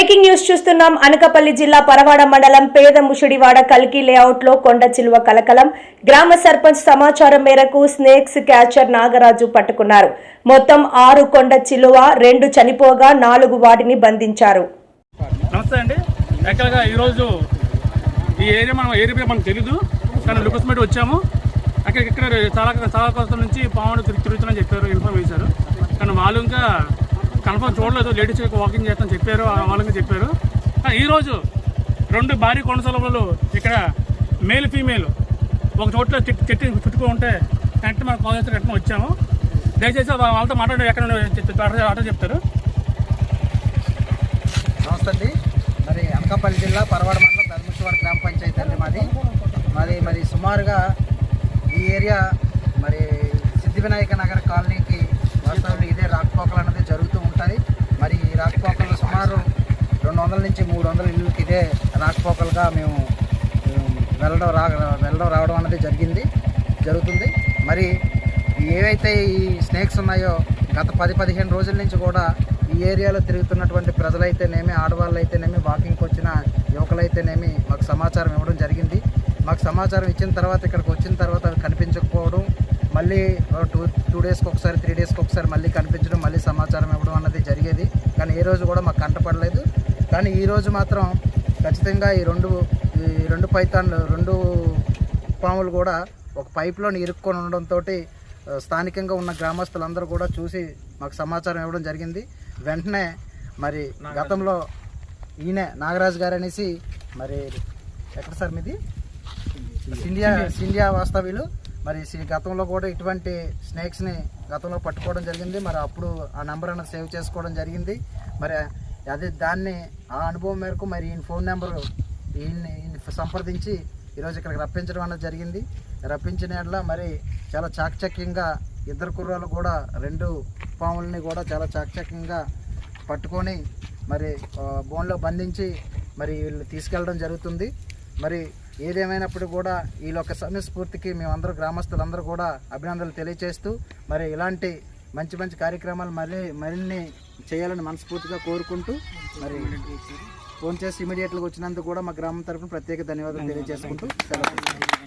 Breaking news చూస్తున్నాం. అనకాపల్లి జిల్లా పరవాడ మండలం పేద ముషిడివాడ కల్కి లేఅవుట్ లో కొండ చిలువ కలకలం. గ్రామ సర్పంచ్ సమాచారం మేరకు స్నేక్స్ క్యాచర్ నాగరాజు పట్టుకున్నారు. మొత్తం 6 కొండ చిలువ, 2 చనిపోగా 4 వాటిని బంధించారు. నమస్తే అండి. యాక్చువల్గా ఈరోజు ఈ ఏరియా మనకు తెలీదు, కానీ లుకస్మేట్ వచ్చాము. ఇక్కడ చాలా కోసం నుంచి పాములు తిరుగుతున్నాయని చెప్పారు, ఇన్ఫార్మ్ చేశారు. కానీ వాళ్ళు ఇంకా కన్ఫర్మ్ చూడలేదు. లేడీస్ వాకింగ్ చేస్తామని చెప్పారు, వాళ్ళకి చెప్పారు. ఈరోజు 2 భారీ కొండ చిలువలు ఇక్కడ మేల్ ఫీమేల్ ఒక చోట్ల చుట్టుకో ఉంటే వెంటనే మనం కాల్ చేస్తే వెంటనే వచ్చాము. దయచేసి వాళ్ళతో మాట్లాడి ఎక్కడ ఆటో చెప్తారు. నమస్తే అండి. మరి అనకాపల్లి జిల్లా పరవాడ మండలం పెదముషివాడ గ్రామ పంచాయతీ అండి మరి సుమారుగా ఈ ఏరియా మరి సిద్ధి వినాయక నగర్ కాలనీకి వాస్తవంలో ఇదే రాకపోకలు అనేది జరుగుతూ ఉంటుంది. మరి ఈ రాకపోకలు సుమారు 200 నుంచి 300 ఇళ్ళకి ఇదే రాకపోకలుగా మేము వెళ్ళడం రావడం అనేది జరుగుతుంది. మరి ఏవైతే ఈ స్నేక్స్ ఉన్నాయో గత 10-15 రోజుల నుంచి కూడా ఈ ఏరియాలో తిరుగుతున్నటువంటి ప్రజలైతేనేమి, ఆడవాళ్ళు అయితేనేమి, వాకింగ్కి వచ్చిన యువకులైతేనేమి మాకు సమాచారం ఇవ్వడం జరిగింది. మాకు సమాచారం ఇచ్చిన తర్వాత ఇక్కడికి వచ్చిన తర్వాత అవి కనిపించకపోవడం, మళ్ళీ 2 డేస్కి ఒకసారి 3 డేస్కి ఒకసారి మళ్ళీ కనిపించడం, మళ్ళీ సమాచారం ఇవ్వడం అన్నది జరిగేది. కానీ ఏ రోజు కూడా మాకు కంటపడలేదు. కానీ ఈరోజు మాత్రం ఖచ్చితంగా ఈ రెండు పైతాన్లు 2 పాములు కూడా ఒక పైప్లోని ఇరుక్కొని ఉండడంతో స్థానికంగా ఉన్న గ్రామస్తులందరూ కూడా చూసి మాకు సమాచారం ఇవ్వడం జరిగింది. వెంటనే మరి గతంలో ఈయన నాగరాజు గారు అనేసి, మరి ఎక్కడ సార్ మీది సిండియా వాస్తవ్యులు, మరి గతంలో కూడా ఇటువంటి స్నేక్స్ని గతంలో పట్టుకోవడం జరిగింది. మరి అప్పుడు ఆ నెంబర్ అన్నది సేవ్ చేసుకోవడం జరిగింది. మరి దాన్ని ఆ అనుభవం మేరకు మరి ఈయన ఫోన్ నెంబరు ఈయన్ని సంప్రదించి ఈరోజు ఇక్కడికి రప్పించడం అన్నది జరిగింది. రప్పించిన యెడల మరి చాలా చాకచక్యంగా 2 కుర్రాలు కూడా 2 పాములని కూడా చాలా చాకచక్యంగా పట్టుకొని మరి బోన్లో బంధించి మరి వీళ్ళు తీసుకెళ్ళడం జరుగుతుంది. మరి ఏదేమైనప్పుడు కూడా వీళ్ళొక్క సమయస్ఫూర్తికి మేమందరూ గ్రామస్తులందరూ కూడా అభినందనలు తెలియజేస్తూ మరి ఇలాంటి మంచి కార్యక్రమాలు మరిన్ని చేయాలని మనస్ఫూర్తిగా కోరుకుంటూ మరి ఫోన్ చేసి ఇమీడియట్గా వచ్చినందుకు కూడా మా గ్రామం తరఫున ప్రత్యేక ధన్యవాదాలు తెలియజేసుకుంటూ సెలవు.